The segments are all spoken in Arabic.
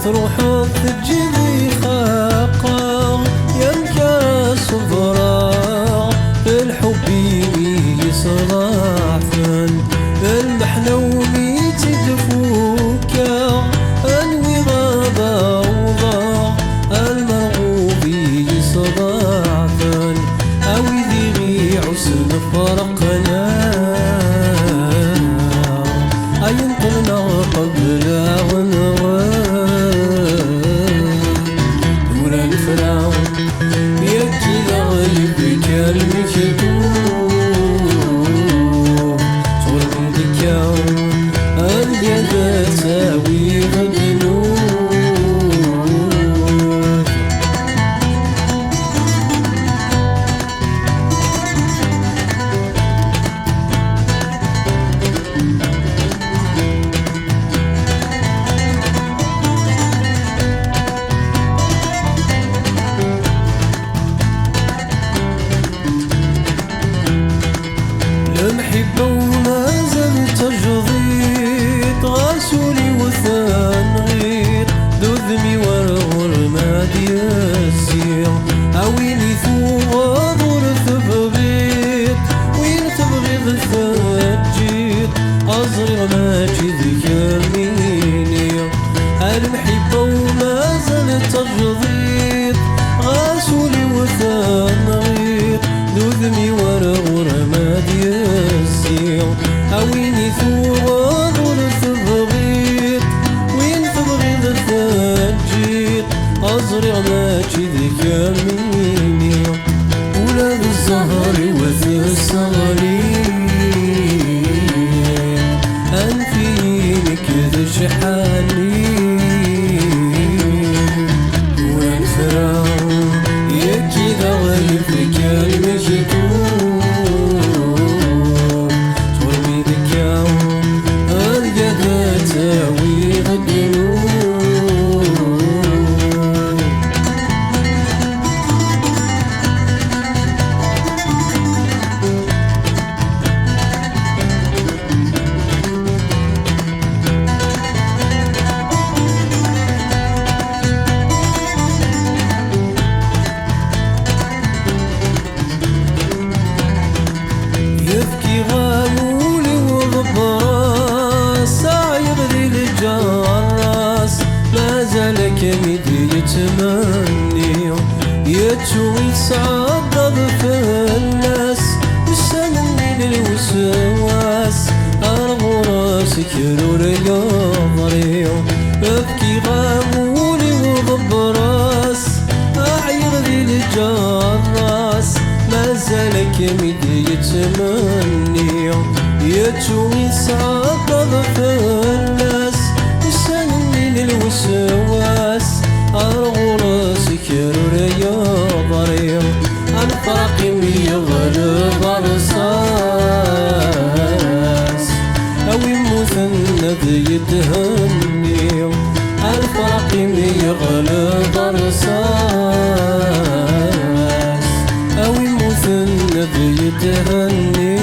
تروح تجيبي خاقة يمكن صبرا الحب يصرافن المحلومي تدفوكا انوي غابة وضاع المرغوبي يصرافن اوي ذي عسن فرقنا أينقلنا قبل دون الفراق يبكي لغلب كالمشتوم صور من ذكاء اليد تساوي الذنوب المحبة وما زلت تجضيط غاسولي وثان غير ذذمي ورغر ما ديسير أويني ثوغ ورث بغيط وين تبغيض ثجيط أصغر ما جذك يميني المحبة وما زلت تجضيط غاسولي وثان غير ذذمي ورغر ما ديسير أويني ثوغ ورث بغيط وين تبغيض ثجيط أزرع ما جذك يميني ولاد الزهر وث الصغري أنفينك ذي شحالي والفراق يجي ذغلفك المشكوك ترمي ذكاء اليد تساوي الذنوب يبكي غامولي وضبراس سايغ ذي الجراس ما زال كمدي يتمني يتشوي يتصعد بفلاس مستني للوسواس أرغو راسك نور قمري يبكي غامولي وضبراس أعير ذي الجراس ما زال كمدي يتمني يتشوي يتصعد بفلاس مستني للوسواس أرغو راسك نور قمري الفرق يغلب رصاص أوي مثنى يتهني الفرق يغلب رصاص أوي مثنى يتهني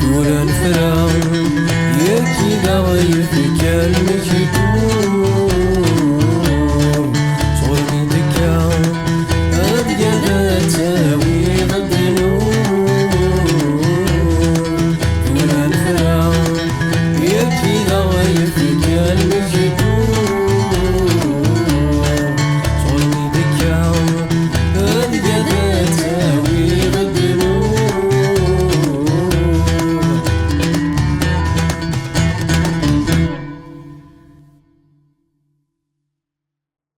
دون الفراق يبكي ضعيفك المشكوك صور من ذكاء أبيض تساوي الذنوب دون الفراق يبكي ضعيفك المشكوك